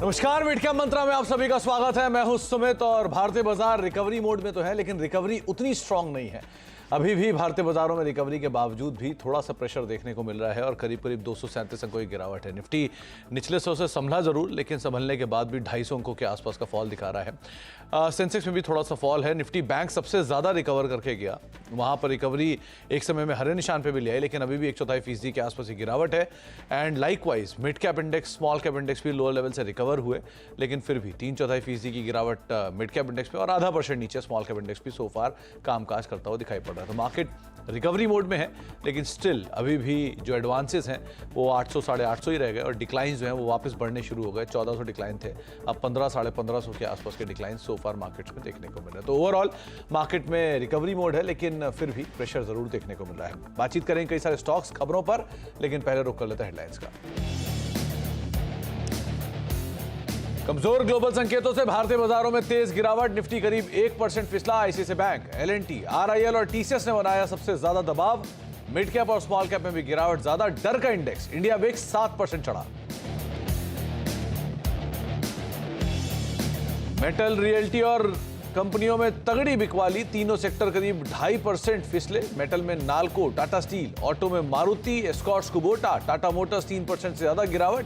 नमस्कार, mid cap मंत्रा में आप सभी का स्वागत है। मैं हूं सुमित और भारतीय बाजार रिकवरी मोड में तो है, लेकिन रिकवरी उतनी स्ट्रांग नहीं है। अभी भी भारतीय बाजारों में रिकवरी के बावजूद भी थोड़ा सा प्रेशर देखने को मिल रहा है और करीब करीब 237 अंकों की गिरावट है। निफ्टी निचले 100 से संभला जरूर, लेकिन संभलने के बाद भी 250 अंकों के आसपास का फॉल दिखा रहा है। सेंसेक्स में भी थोड़ा सा फॉल है। निफ्टी बैंक सबसे ज्यादा रिकवर करके गया, वहां पर रिकवरी एक समय में हरे निशान पे भी लिया है, लेकिन अभी भी 1/4% के आसपास की गिरावट है। And likewise mid cap index, small cap index भी लोअर लेवल से रिकवर हुए, लेकिन फिर भी 3/4% की गिरावट मिड कैप इंडेक्स में और 0.5% नीचे स्मॉल कैप इंडेक्स भी सो फार कामकाज करता हुआ दिखाई पड़ रहा है। तो मार्केट रिकवरी मोड में है, लेकिन स्टिल अभी भी जो एडवांसेस हैं वो 800 साढ़े 800 ही रह गए और डिक्लाइंस जो हैं वो वापस बढ़ने शुरू हो गए। 1400 डिक्लाइन थे, अब 15 साढ़े 1500 के आसपास के डिक्लाइन सो फार मार्केट्स में देखने को मिल रहे हैं। तो ओवरऑल मार्केट में रिकवरी मोड है, लेकिन फिर भी प्रेशर जरूर देखने को मिल रहा है। बातचीत करेंगे कई सारे स्टॉक्स, खबरों पर, लेकिन पहले रुक कर लेते हैं हेडलाइंस का। कमजोर ग्लोबल संकेतों से भारतीय बाजारों में तेज गिरावट। निफ्टी करीब 1% फिसला। आईसीआईसीआई बैंक, एलएनटी, आरआईएल और टीसीएस ने बनाया सबसे ज्यादा दबाव। मिड कैप और स्मॉल कैप में भी गिरावट ज्यादा। डर का इंडेक्स इंडिया विक्स 7% चढ़ा। मेटल, रियल्टी और कंपनियों में तगड़ी बिकवाली। तीनों सेक्टर करीब 2.5% फिसले। मेटल में नाल्को, टाटा स्टील, ऑटो में Maruti, Escorts, Kubota, Tata Motors 3% से ज्यादा गिरावट।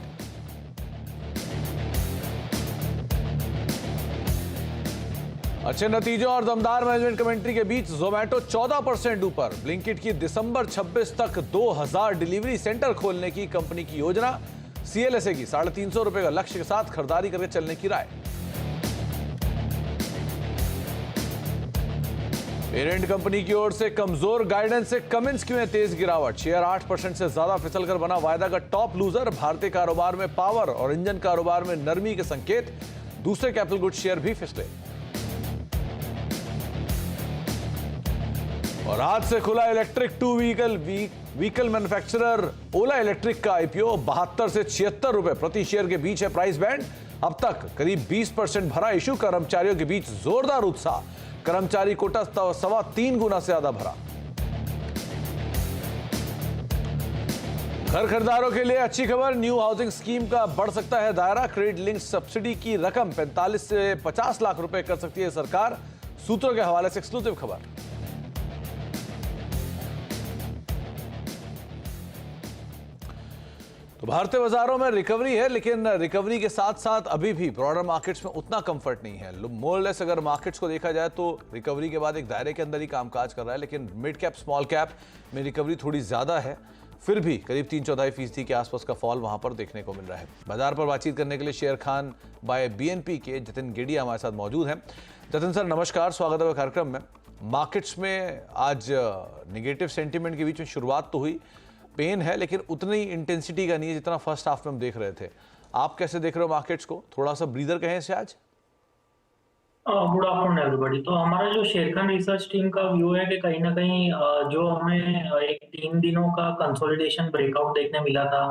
अच्छे नतीजों और दमदार मैनेजमेंट कमेंट्री के बीच जोमैटो 14% ऊपर। ब्लिंकिट की दिसंबर 26 तक 2000 डिलीवरी सेंटर खोलने की कंपनी की योजना। सीएलएसए की 350 रुपए का लक्ष्य के साथ खरीदारी करके चलने की राय। पेरेंट कंपनी की ओर से कमजोर गाइडेंस से कमिंस की में तेज गिरावट। शेयर 8% से ज्यादा फिसलकर बना वायदा का टॉप लूजर। भारतीय कारोबार में पावर और इंजन कारोबार में नरमी के संकेत। दूसरे कैपिटल गुड शेयर भी फिसले। और आज से खुला इलेक्ट्रिक 2 व्हीकल मैन्युफैक्चरर ओला इलेक्ट्रिक का आईपीओ। 72 से 76 रुपए प्रति शेयर के बीच है प्राइस बैंड। अब तक करीब 20% भरा इशू। कर्मचारियों के बीच जोरदार उत्साह। कर्मचारी कोटा 3.25 गुना से ज्यादा भरा। घर खरीदारों के लिए अच्छी खबर। न्यू हाउसिंग स्कीम का बढ़ सकता है दायरा। क्रेडिट लिंक सब्सिडी की रकम 45 से 50 लाख रुपए कर सकती है सरकार। सूत्रों के हवाले से एक्सक्लूसिव खबर। तो भारतीय बाजारों में रिकवरी है, लेकिन रिकवरी के साथ साथ अभी भी ब्रॉडर मार्केट्स में उतना कंफर्ट नहीं है। मोरलेस अगर मार्केट्स को देखा जाए तो रिकवरी के बाद एक दायरे के अंदर ही कामकाज कर रहा है, लेकिन मिड कैप, स्मॉल कैप में रिकवरी थोड़ी ज्यादा है। फिर भी करीब 3/4% के आसपास का फॉल वहां पर देखने को मिल रहा है। बाजार पर बातचीत करने के लिए शेयर खान बाय बीएनपी के जतिन गेडिया हमारे साथ मौजूद हैं। जतिन सर नमस्कार, स्वागत है कार्यक्रम में। मार्केट्स में आज निगेटिव सेंटीमेंट के बीच में शुरुआत तो हुई, पेन है, लेकिन उतनी इंटेंसिटी का नहीं है जितना फर्स्ट हाफ में हम देख रहे थे। आप कैसे देख रहे हो मार्केट्स को? थोड़ा सा ब्रीदर कहें इसे आज। Good afternoon everybody. तो हमारा जो शेरखान रिसर्च टीम का व्यू है कि कहीं ना कहीं जो हमें एक 3 दिनों का कंसोलिडेशन ब्रेकआउट देखने मिला था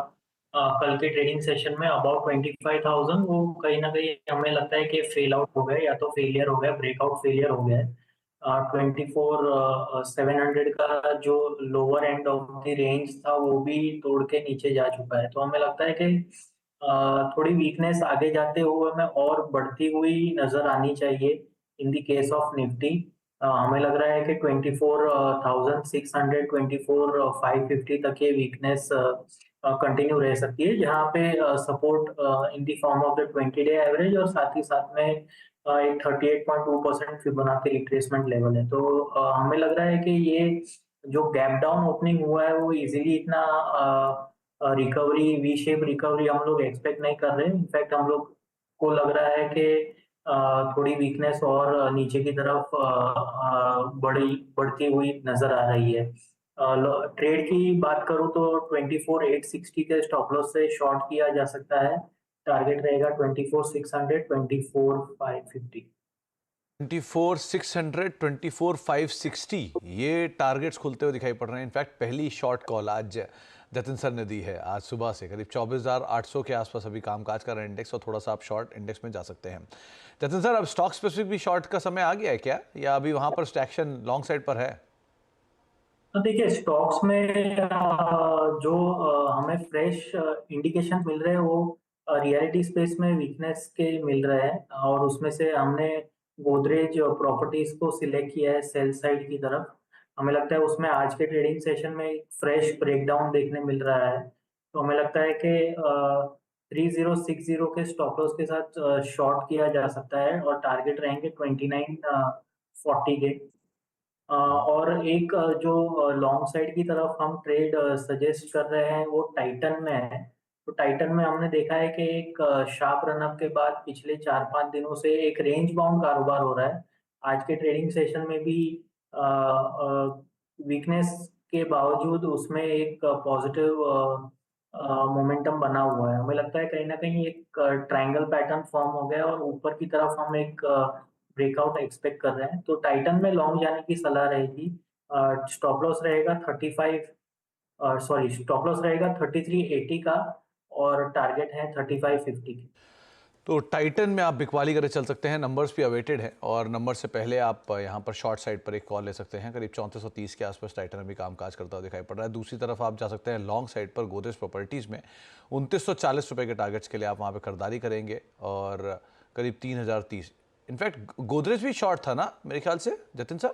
कल के ट्रेडिंग सेशन में अबाउट 25,000, वो कहीं ना कहीं हमें लगता है कि फेल आउट हो गए या तो फेलियर हो गया, ब्रेकआउट फेलियर हो गया है। 24,700 का जो lower end of the range था वो भी तोड़ के नीचे जा चुका है। तो हमें लगता है कि थोड़ी वीकनेस आगे जाते हुए हमें और बढ़ती हुई नजर आनी चाहिए in the case of Nifty. हमें लग रहा है कि 24,600 24,550 तक ये वीकनेस कंटिन्यू रह सकती है, जहाँ पे support in the form of the 20-डे एवरेज और साथ ही साथ में एक 38.2% फिबोनाची रिट्रेसमेंट लेवल है। तो हमें लग रहा है कि ये जो गैप डाउन ओपनिंग हुआ है वो इजीली इतना रिकवरी, वी शेप रिकवरी हम लोग एक्सपेक्ट नहीं कर रहे हैं। इनफैक्ट हम लोग को लग रहा है कि थोड़ी वीकनेस और नीचे की तरफ बढ़ती हुई नजर आ रही है। ट्रेड की बात करूं तो 24,860 के स्टॉप लॉस से शॉर्ट किया जा सकता है। टारगेट रहेगा 24,600 24,550। 24,600 24,560 ये टारगेट्स खुलते हुए दिखाई पड़ रहे हैं। इनफैक्ट पहली शॉर्ट कॉल आज जतिन सर ने दी है। आज सुबह से करीब 24,800 के आसपास अभी कामकाज कर रहे हैं इंडेक्स, और थोड़ा सा आप शॉर्ट इंडेक्स में जा सकते हैं। जतिन सर, अब स्टॉक स्पेसिफिक भी शॉर्ट का समय आ गया है क्या, या अभी वहां पर एक्शन लॉन्ग साइड पर है? तो देखिए, स्टॉक्स में जो हमें फ्रेश इंडिकेशन मिल रहे हैं वो रियलिटी स्पेस में वीकनेस के मिल रहे हैं और उसमें से हमने गोदरेज प्रॉपर्टीज को सिलेक्ट किया है सेल साइड की तरफ। हमें लगता है उसमें आज के ट्रेडिंग सेशन में एक फ्रेश ब्रेकडाउन देखने मिल रहा है, तो हमें लगता है कि 3060 के स्टॉप लॉस के साथ शॉर्ट किया जा सकता है और टारगेट रहेंगे 2940 के। और एक जो लॉन्ग साइड की तरफ हम ट्रेड सजेस्ट कर रहे हैं वो टाइटन में है। तो टाइटन में हमने देखा है कि एक शार्प रनअप के बाद पिछले 4-5 दिनों से एक रेंज बाउंड कारोबार हो रहा है। आज के ट्रेडिंग सेशन में भी वीकनेस के बावजूद उसमें एक पॉजिटिव मोमेंटम बना हुआ है। हमें लगता है कहीं ना कहीं एक ट्रायंगल पैटर्न फॉर्म हो गया और ऊपर की तरफ हम एक ब्रेकआउट एक्सपेक्ट कर रहे हैं। तो टाइटन में लॉन्ग जाने की सलाह रहेगी। स्टॉप लॉस रहेगा 3380 का और टारगेट है 3550 की। तो टाइटन में आप बिकवाली करे चल सकते हैं, नंबर्स भी अवेटेड है और नंबर से पहले आप यहाँ पर शॉर्ट साइड पर एक कॉल ले सकते हैं। करीब 3430 के आसपास टाइटन अभी कामकाज करता हुआ दिखाई पड़ रहा है। दूसरी तरफ आप जा सकते हैं लॉन्ग साइड पर गोदरेज प्रॉपर्टीज़ में 2940 रुपये के टारगेट्स के लिए आप वहाँ पर खरीदारी करेंगे और करीब 3030। इनफैक्ट गोदरेज भी शॉर्ट था ना मेरे ख्याल से Jatin sir?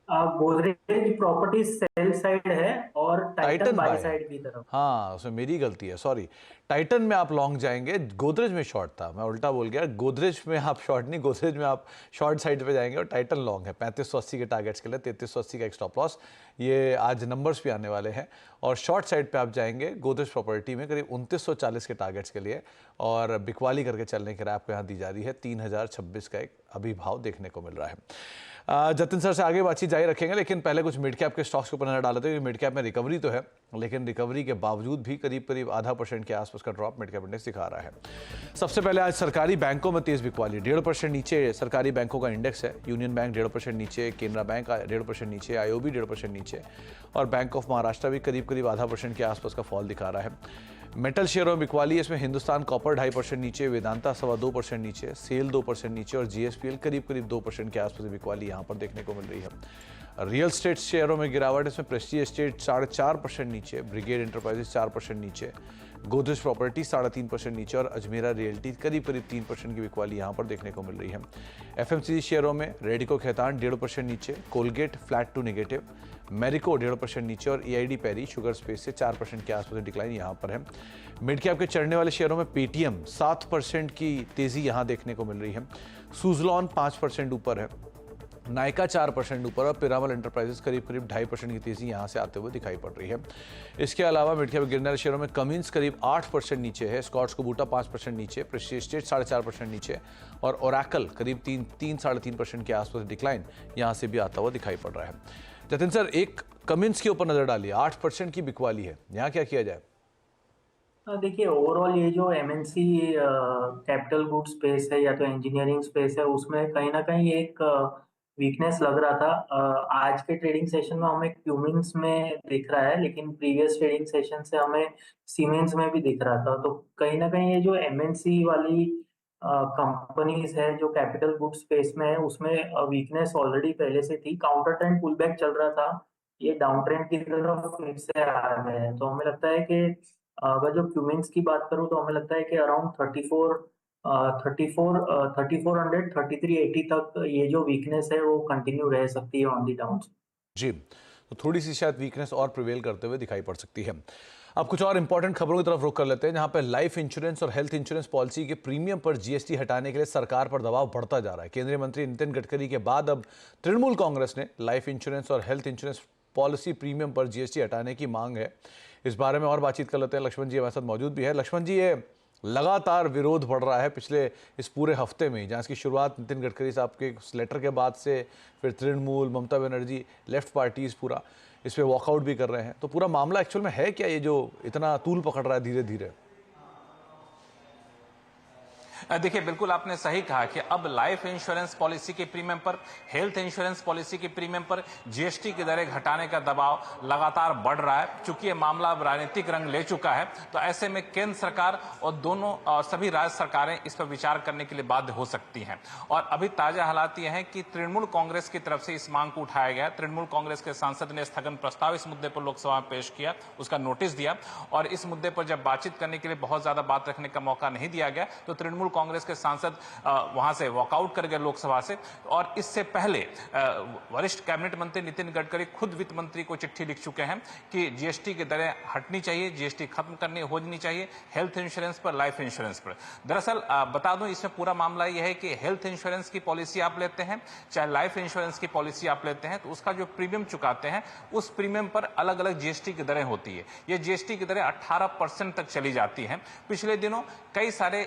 Godrej property sell side है और टाइटन बाय है। साइड की तरफ। हाँ, उसमें मेरी गलती है, सॉरी। टाइटन में आप लॉन्ग जाएंगे, गोदरेज में शॉर्ट था, मैं उल्टा बोल गया। गोदरेज में आप शॉर्ट नहीं, गोदरेज में आप शॉर्ट साइड पे जाएंगे और टाइटन लॉन्ग है 3580 के टारगेट्स के लिए, 3380 का एक स्टॉप लॉस। ये आज नंबर्स भी आने वाले हैं और शॉर्ट साइड पे आप जाएंगे गोदरेज प्रॉपर्टी में करीब 2940 के टारगेट्स के लिए और बिकवाली करके चलने की राय आपको यहाँ दी जा रही है। 3026 का एक अभी भाव देखने को मिल रहा है। जतिन सर से आगे बातचीत जारी रखेंगे, लेकिन पहले कुछ मिड कैप के स्टॉक्स के ऊपर नजर डालते हैं। मिड कैप में रिकवरी तो है, लेकिन रिकवरी के बावजूद भी करीब करीब 0.5% के आसपास का ड्रॉप मिड कैप इंडेक्स दिखा रहा है। सबसे पहले आज सरकारी बैंकों में तेज बिकवाली, 1.5% नीचे सरकारी बैंकों का इंडेक्स है। यूनियन बैंक 1.5% नीचे, केनरा बैंक 1.5% नीचे, आईओबी 1.5% नीचे और बैंक ऑफ महाराष्ट्र भी करीब करीब 0.5% के आसपास का फॉल दिखा रहा है। मेटल शेयरों में बिकवाली, इसमें हिंदुस्तान कॉपर 2.5% नीचे, वेदांता 2.25% नीचे, सेल 2% नीचे और जीएसपीएल करीब करीब 2% के आसपास बिकवाली यहाँ पर देखने को मिल रही है। रियल स्टेट शेयरों में गिरावट, इसमें प्रेस्टीज एस्टेट 4.5% नीचे, ब्रिगेड एंटरप्राइजेस 4% नीचे, गोदरेज प्रॉपर्टी 3.5% नीचे और अजमेरा रियल्टी करीब करीब 3% की बिकवाली यहाँ पर देखने को मिल रही है। एफएमसीजी शेयरों में रेडिको खैतान 1.5% नीचे, Colgate flat to negative, Marico 1.5% नीचे और ईआईडी पैरी शुगर स्पेस से 4% के आसपास डिक्लाइन यहाँ पर है। मिड कैप के चढ़ने वाले शेयरों में पेटीएम 7% की तेजी यहाँ देखने को मिल रही है, सुजलॉन 5% ऊपर है, नायका 4% ऊपर और पिरामल एंटरप्राइजेस करीब करीब 2.5% की तेजी यहाँ से आते हुए दिखाई पड़ रही है। इसके अलावा मिड कैप गिरने वाले शेयरों में कमिंस करीब 8% नीचे है, स्कॉट्स कोबूटा 5% नीचे, प्रेस्टीज एस्टेट 4.5% नीचे और ओरेकल करीब 3.5% के आसपास डिक्लाइन यहाँ से भी आता हुआ दिखाई पड़ रहा है। जतिन सर, एक कमिंस के ऊपर नजर डालिए, 8% की बिकवाली है, यहाँ क्या किया जाए? देखिए, ओवरऑल ये जो एमएनसी कैपिटल गुड स्पेस है या तो इंजीनियरिंग स्पेस है, उसमें कहीं ना कहीं एक वीकनेस लग रहा था। आज के ट्रेडिंग सेशन में हमें क्यूमिंस में दिख रहा है, लेकिन प्रीवियस ट्रेडिंग सेशन से हमें सीमेंस में भी दिख रहा था। तो कहीं ना कहीं ये जो एमएनसी वाली कंपनीज है जो कैपिटल गुड स्पेस में है, उसमें वीकनेस ऑलरेडी पहले से थी। काउंटर ट्रेंड पुल बैक चल रहा था, ये डाउन ट्रेंड की तरफ फिर से आ गए हैं। तो हमें लगता है कि अगर जो क्यूमिंस की बात करूं तो हमें लगता है कि अराउंड 3400 3380 तक ये जो वीकनेस है वो कंटिन्यू रह सकती है ऑन दी डाउन। जी, तो थोड़ी सी शायद वीकनेस और प्रिवेल करते हुए दिखाई पड़ सकती है। अब कुछ और इंपॉर्टेंट खबरों की तरफ रुख कर लेते हैं, जहां पर लाइफ इंश्योरेंस और हेल्थ इंश्योरेंस पॉलिसी के प्रीमियम पर जीएसटी हटाने के लिए सरकार पर दबाव बढ़ता जा रहा है। केंद्रीय मंत्री नितिन गडकरी के बाद अब तृणमूल कांग्रेस ने लाइफ इंश्योरेंस और हेल्थ इंश्योरेंस पॉलिसी प्रीमियम पर जीएसटी हटाने की मांग है। इस बारे में और बातचीत कर लेते हैं, लक्ष्मण जी हमारे साथ मौजूद भी है। लक्ष्मण जी, ये लगातार विरोध बढ़ रहा है पिछले इस पूरे हफ्ते में, जहाँ इसकी शुरुआत नितिन गडकरी साहब के उस लेटर के बाद से, फिर तृणमूल, ममता बनर्जी, लेफ्ट पार्टीज पूरा इस पर वॉकआउट भी कर रहे हैं। तो पूरा मामला एक्चुअल में है क्या, ये जो इतना तूल पकड़ रहा है धीरे धीरे? देखिए, बिल्कुल आपने सही कहा कि अब लाइफ इंश्योरेंस पॉलिसी के प्रीमियम पर, हेल्थ इंश्योरेंस पॉलिसी के प्रीमियम पर जीएसटी की दरें घटाने का दबाव लगातार बढ़ रहा है। चूंकि ये मामला अब राजनीतिक रंग ले चुका है, तो ऐसे में केंद्र सरकार और दोनों सभी राज्य सरकारें इस पर विचार करने के लिए बाध्य हो सकती हैं। और अभी ताजा हालात ये हैं कि तृणमूल कांग्रेस की तरफ से इस मांग को उठाया गया। तृणमूल कांग्रेस के सांसद ने स्थगन प्रस्ताव इस मुद्दे पर लोकसभा में पेश किया, उसका नोटिस दिया, और इस मुद्दे पर जब बातचीत करने के लिए बहुत ज्यादा बात रखने का मौका नहीं दिया गया, तो तृणमूल कांग्रेस के सांसद वहां से वॉकआउट कर गए लोकसभा से। और इससे पहले वरिष्ठ कैबिनेट मंत्री नितिन गडकरी खुद वित्त मंत्री को चिट्ठी लिख चुके हैं कि जीएसटी की दरें हटनी चाहिए, जीएसटी खत्म करनी होनी चाहिए, हेल्थ इंश्योरेंस पर, लाइफ इंश्योरेंस पर। दरअसल बता दूं, इसमें पूरा मामला यह है कि हेल्थ इंश्योरेंस की पॉलिसी आप लेते हैं, चाहे लाइफ इंश्योरेंस की पॉलिसी आप लेते हैं, तो उसका जो प्रीमियम चुकाते हैं, उस प्रीमियम पर अलग अलग जीएसटी की दरें होती है। ये जीएसटी की दरें 18% तक चली जाती हैं। पिछले दिनों कई सारे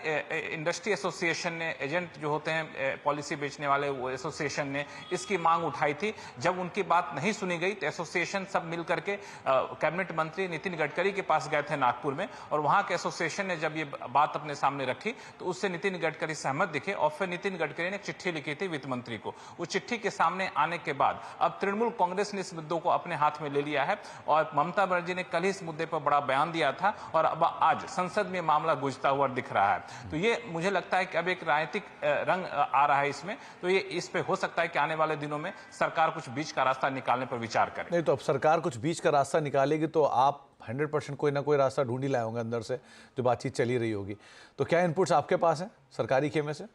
इंडस्ट्री एसोसिएशन ने, एजेंट जो होते हैं पॉलिसी बेचने वाले, वो एसोसिएशन ने इसकी मांग उठाई थी। जब उनकी बात नहीं सुनी गई, तो एसोसिएशन सब मिलकर के कैबिनेट मंत्री नितिन गडकरी के पास गए थे नागपुर में, और वहां के एसोसिएशन ने जब ये बात अपने सामने रखी, तो उससे नितिन गडकरी सहमत दिखे, और फिर नितिन गडकरी ने एक चिट्ठी लिखी थी वित्त मंत्री को। उस चिट्ठी के सामने आने के बाद अब तृणमूल कांग्रेस ने इस मुद्दों को अपने हाथ में ले लिया है, और ममता बनर्जी ने कल ही इस मुद्दे पर बड़ा बयान दिया था, और अब आज संसद में मामला गुंजता हुआ दिख रहा है। तो ये मुझे लगता है कि अब एक राजनीतिक रंग आ रहा है इसमें, तो ये इस पे हो सकता है कि आने वाले दिनों में सरकार कुछ बीच का रास्ता निकालने पर विचार करे। नहीं, तो अब सरकार कुछ बीच का रास्ता निकालेगी तो आप 100% कोई ना कोई रास्ता ढूंढ ही लाए होंगे अंदर से, जो बातचीत चली रही होगी। तो क्या इनपुट्स आपके पास हैं सरकारी खेमे से?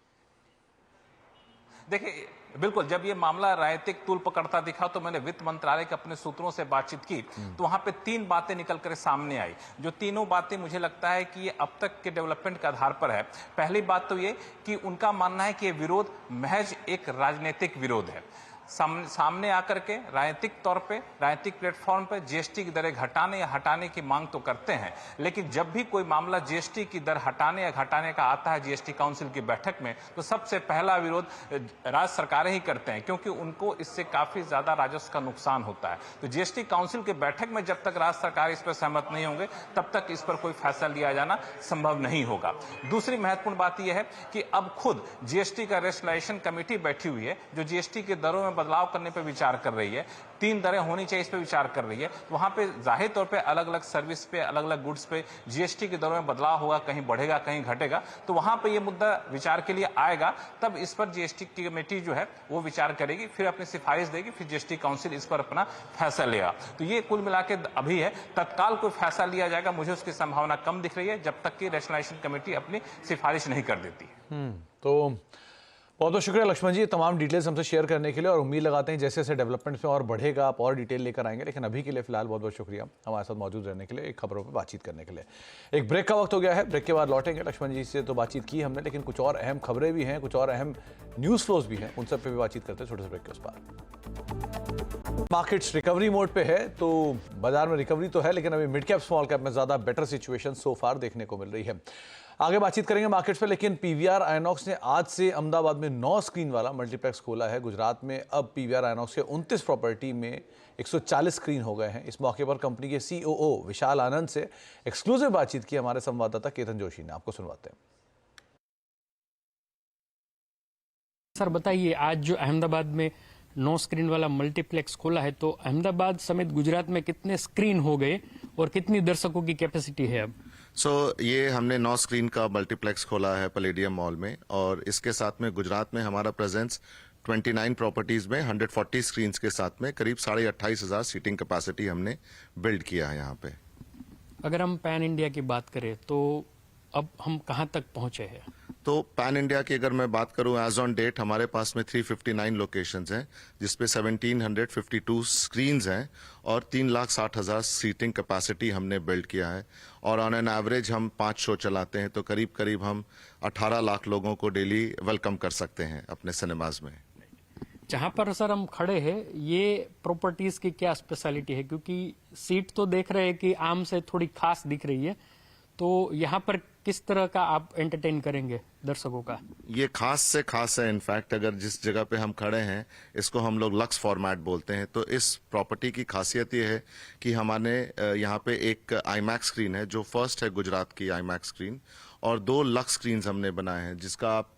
देखिए, बिल्कुल, जब ये मामला राजनीतिक तूल पकड़ता दिखा, तो मैंने वित्त मंत्रालय के अपने सूत्रों से बातचीत की, तो वहां पे 3 बातें निकल कर सामने आई, जो तीनों बातें मुझे लगता है कि ये अब तक के डेवलपमेंट के आधार पर है। पहली बात तो ये कि उनका मानना है कि ये विरोध महज एक राजनीतिक विरोध है। सामने आकर के राजनीतिक तौर पे, राजनीतिक प्लेटफॉर्म पे जीएसटी की दरें घटाने या हटाने की मांग तो करते हैं, लेकिन जब भी कोई मामला जीएसटी की दर हटाने या घटाने का आता है जीएसटी काउंसिल की बैठक में, तो सबसे पहला विरोध राज्य सरकारें ही करते हैं, क्योंकि उनको इससे काफी ज्यादा राजस्व का नुकसान होता है। तो जीएसटी काउंसिल की बैठक में जब तक राज्य सरकार इस पर सहमत नहीं होंगे, तब तक इस पर कोई फैसला लिया जाना संभव नहीं होगा। दूसरी महत्वपूर्ण बात यह है कि अब खुद जीएसटी का रेशनलाइजेशन कमेटी बैठी हुई है, जो जीएसटी के दरों में बदलाव करने पर विचार कर रही है। 3 दरें होनी चाहिए, इस पर विचार कर रही है। वहां पे जाहिर तौर पे अलग अलग सर्विस पे, अलग अलग गुड्स पे जीएसटी की दरों में बदलाव होगा, कहीं बढ़ेगा, कहीं घटेगा। तो वहां पे ये मुद्दा विचार के लिए आएगा, तब इस पर जीएसटी की कमेटी जो है वो विचार करेगी, फिर अपनी सिफारिश देगी, फिर जीएसटी काउंसिल इस पर अपना फैसला लेगा। तो ये कुल मिला के अभी है, तत्काल कोई फैसला लिया जाएगा, मुझे उसकी संभावना कम दिख रही है, जब तक कि रेशनलाइजेशन कमेटी अपनी सिफारिश नहीं कर देती। तो बहुत बहुत शुक्रिया लक्ष्मण जी, तमाम डिटेल्स हमसे शेयर करने के लिए, और उम्मीद लगाते हैं जैसे जैसे डेवलपमेंट्स में और बढ़ेगा आप और डिटेल लेकर आएंगे। लेकिन अभी के लिए फिलहाल बहुत बहुत शुक्रिया हमारे साथ मौजूद रहने के लिए, एक खबरों पर बातचीत करने के लिए। एक ब्रेक का वक्त हो गया है, ब्रेक के बाद लौटेंगे। लक्ष्मण जी से तो बातचीत की हमने, लेकिन कुछ और अहम खबरें भी हैं, कुछ और अहम न्यूज़ फ्लोज भी हैं, उन सब पर भी बातचीत करते हैं छोटे से ब्रेक के उस पार। मार्केट्स रिकवरी मोड पे है, तो बाजार में रिकवरी तो है, लेकिन अभी मिड कैप स्मॉल कैप में ज़्यादा बेटर सिचुएशन सो फार देखने को मिल रही है। आगे बातचीत करेंगे मार्केट्स पे, लेकिन पीवीआर आइनॉक्स ने आज से अहमदाबाद में 9 स्क्रीन वाला मल्टीप्लेक्स खोला है। गुजरात में अब पीवीआर आइनॉक्स के 29 प्रॉपर्टी में 140 स्क्रीन हो गए हैं। इस मौके पर कंपनी के सीओओ विशाल आनंद से एक्सक्लूसिव बातचीत की हमारे संवाददाता केतन जोशी ने, आपको सुनवाते हैं। सर बताइए, आज जो अहमदाबाद में 9 स्क्रीन वाला मल्टीप्लेक्स खोला है, तो अहमदाबाद समेत गुजरात में कितने स्क्रीन हो गए और कितनी दर्शकों की कैपेसिटी है अब? ये हमने 9 स्क्रीन का मल्टीप्लेक्स खोला है पैलेडियम मॉल में, और इसके साथ में गुजरात में हमारा प्रेजेंस 29 प्रॉपर्टीज में 140 स्क्रीन्स के साथ में करीब 28,500 सीटिंग कैपेसिटी हमने बिल्ड किया है यहाँ पे। अगर हम पैन इंडिया की बात करें तो अब हम कहाँ तक पहुंचे हैं? तो पैन इंडिया की अगर मैं बात करूं, एज ऑन डेट हमारे पास में 359 लोकेशंस हैं, जिसपे 1752 स्क्रीन्स हैं और 3,60,000 सीटिंग कैपेसिटी हमने बिल्ड किया है। और ऑन एन एवरेज हम 5 शो चलाते हैं, तो करीब करीब हम 18 लाख लोगों को डेली वेलकम कर सकते हैं अपने सिनेमाज में। जहां पर सर हम खड़े हैं, ये प्रॉपर्टीज की क्या स्पेशलिटी है? क्योंकि सीट तो देख रहे हैं कि आम से थोड़ी खास दिख रही है, तो यहाँ पर किस तरह का आप एंटरटेन करेंगे दर्शकों का? ये खास से खास है। इनफैक्ट अगर जिस जगह पे हम खड़े हैं, इसको हम लोग लक्स फॉर्मेट बोलते हैं। तो इस प्रॉपर्टी की खासियत ये है कि हमारे यहाँ पे एक आईमैक्स स्क्रीन है, जो फर्स्ट है गुजरात की आईमैक्स स्क्रीन, और 2 लक्स स्क्रीन्स हमने बनाए हैं, जिसका आप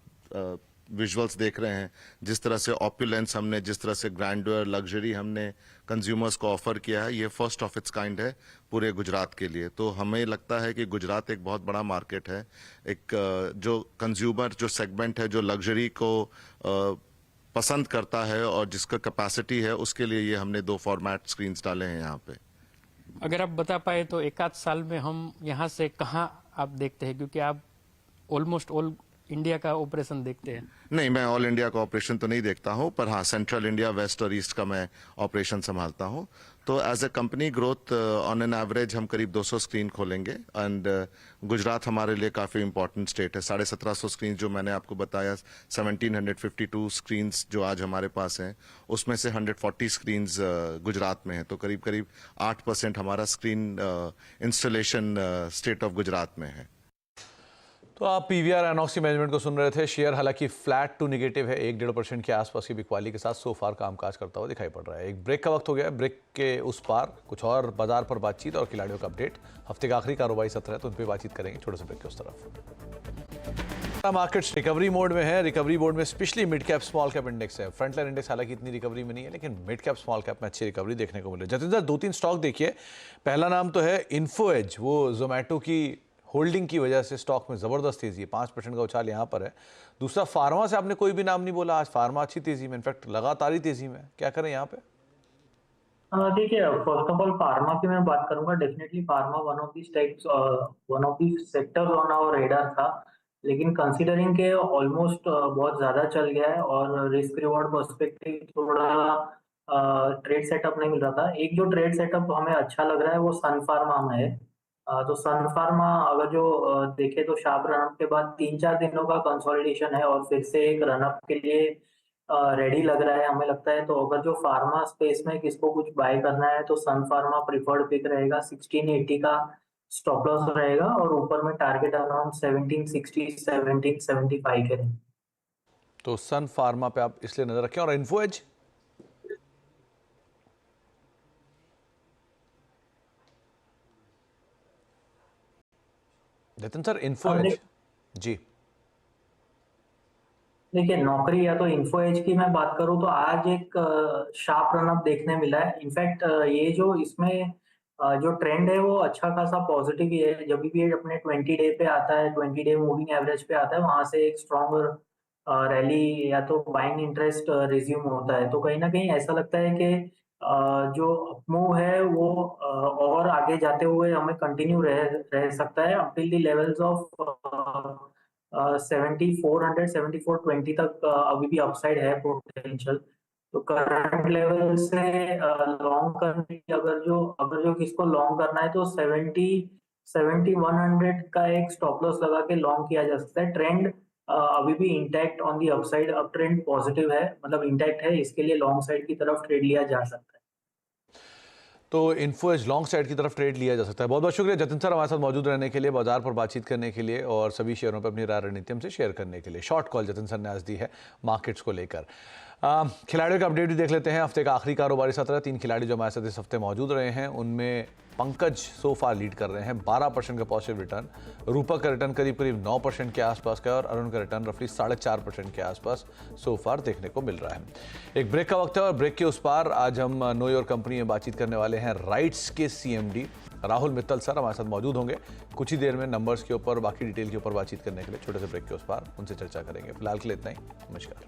विजुअल्स देख रहे हैं। जिस तरह से ऑप्युलेंस हमने, जिस तरह से ग्रैंडर, लग्जरी हमने कंज्यूमर्स को ऑफर किया है, ये फर्स्ट ऑफ इट्स काइंड है पूरे गुजरात के लिए। तो हमें लगता है कि गुजरात एक बहुत बड़ा मार्केट है। एक जो कंज्यूमर जो सेगमेंट है, जो लग्जरी को पसंद करता है और जिसका कैपेसिटी है, उसके लिए ये हमने 2 फॉर्मेट स्क्रीन्स डाले हैं यहाँ पे। अगर आप बता पाए तो एक आध साल में हम यहाँ से कहाँ आप देखते हैं, क्योंकि आप ऑलमोस्ट ऑल इंडिया का ऑपरेशन देखते हैं। नहीं, मैं ऑल इंडिया का ऑपरेशन तो नहीं देखता हूं, पर हाँ सेंट्रल इंडिया, वेस्ट और ईस्ट का मैं ऑपरेशन संभालता हूं। तो as a company growth on an average हम करीब 200 स्क्रीन खोलेंगे। एंड गुजरात हमारे लिए काफी इंपॉर्टेंट स्टेट है। 1750 स्क्रीन जो मैंने आपको बताया, 1752 स्क्रीन जो आज हमारे पास हैं, उसमें से 140 स्क्रीन गुजरात में है। तो करीब करीब 8% हमारा screen installation state of Gujarat में है। तो आप पीवीआर एनॉक्सी मैनेजमेंट को सुन रहे थे। शेयर हालांकि फ्लैट टू नेगेटिव है, 1-1.5% के आसपास की बिकवाली के साथ सो फार कामकाज करता हुआ दिखाई पड़ रहा है। एक ब्रेक का वक्त हो गया है। ब्रेक के उस पार कुछ और बाजार पर बातचीत और खिलाड़ियों का अपडेट। हफ्ते का आखिरी कारोबारी सत्र है, तो उन पर बातचीत करेंगे। छोटे से ब्रेक के उस तरफ मार्केट्स रिकवरी मोड में है। रिकवरी मोड में specially mid cap small cap index है। फ्रंटलाइन इंडेक्स हालांकि इतनी रिकवरी में नहीं है, लेकिन मिड कैप स्मॉल कैप में अच्छी रिकवरी देखने को मिल रही है। जतिन सर, 2-3 स्टॉक देखिए। पहला नाम तो है इन्फो एज, वो जोमेटो की होल्डिंग की वजह से स्टॉक में जबरदस्त तेजी है, 5% का उछाल यहाँ पर है। दूसरा, फार्मा से आपने कोई भी नाम नहीं बोला। आज फार्मा अच्छी तेजी में, इनफैक्ट लगातार ही तेजी में। क्या करें यहाँ पे? देखिए, फर्स्ट ऑफ ऑल फार्मा की मैं बात करूंगा। Definitely pharma one of the sectors on our radar था, लेकिन कंसीडरिंग के ऑलमोस्ट बहुत ज्यादा चल गया है और रिस्क रिवॉर्ड पर्सपेक्टिव थोड़ा ट्रेड सेटअप नहीं मिल रहा था। एक जो ट्रेड सेटअप हमें अच्छा लग रहा है वो सन फार्मा में है। तो सन फार्मा अगर जो देखे तो शार्प रनअप के बाद 3-4 दिनों का कंसोलिडेशन है और फिर से एक रनअप के लिए रेडी लग रहा है हमें लगता है। तो अगर जो फार्मा स्पेस में किसको कुछ बाय करना है तो सन फार्मा प्रिफर्ड पिक रहेगा। 1680 का स्टॉप लॉस रहेगा और ऊपर में टारगेट अराउंड 1760 1775 के रहेंगे। तो सन फार्मा पे आप इसलिए नजर रखें। और Info Edge, Jatin sir, Info Edge ji. देखिए, नौकरी या तो इन्फो एज की मैं बात करूं तो आज एक शार्प रनअप देखने मिला है। इनफैक्ट ये जो इसमें जो ट्रेंड है वो अच्छा खासा पॉजिटिव ही है। जब भी ये अपने 20 डे पे आता है, 20 डे मूविंग एवरेज पे आता है, वहां से एक स्ट्रॉन्ग रैली या तो बाइंग इंटरेस्ट रिज्यूम होता है। तो कहीं ना कहीं ऐसा लगता है कि जो मूव है वो और आगे जाते हुए हमें कंटिन्यू रह सकता है अनटिल द लेवल्स ऑफ 7400 7420 तक अभी भी अपसाइड है पोटेंशियल। तो करंट लेवल से लॉन्ग करने की अगर जो किसको लॉन्ग करना है तो 7100 का एक स्टॉप लॉस लगा के लॉन्ग किया जा सकता है। ट्रेंड अभी भी intact on the upside, up trend positive है, मतलब इंटैक्ट है। इसके लिए लॉन्ग साइड की तरफ ट्रेड लिया जा सकता है। तो इन्फो एज लॉन्ग साइड की तरफ ट्रेड लिया जा सकता है। बहुत बहुत शुक्रिया जतिन सर हमारे साथ मौजूद रहने के लिए, बाजार पर बातचीत करने के लिए और सभी शेयरों पर अपनी राय रणनीति हमसे शेयर करने के लिए। शॉर्ट कॉल जतिन सर ने आज दी है मार्केट्स को लेकर। खिलाड़ियों का अपडेट भी देख लेते हैं। हफ्ते का आखिरी कारोबारी सत्र है। 3 खिलाड़ी जो हमारे साथ इस हफ्ते मौजूद रहे हैं उनमें पंकज सो फार लीड कर रहे हैं, 12% का पॉजिटिव रिटर्न। रूपक का रिटर्न करीब करीब 9% के आसपास का है और अरुण का रिटर्न रफली 4.5% के आसपास सो फार देखने को मिल रहा है। एक ब्रेक का वक्त है और ब्रेक के उस पार आज हम नो योर कंपनी में बातचीत करने वाले हैं। राइट्स के CMD राहुल मित्तल सर हमारे साथ मौजूद होंगे। कुछ ही देर में नंबर्स के ऊपर, बाकी डिटेल के ऊपर बातचीत करने के लिए छोटे से ब्रेक के उस पार उनसे चर्चा करेंगे। फिलहाल के लिए इतना ही। नमस्कार।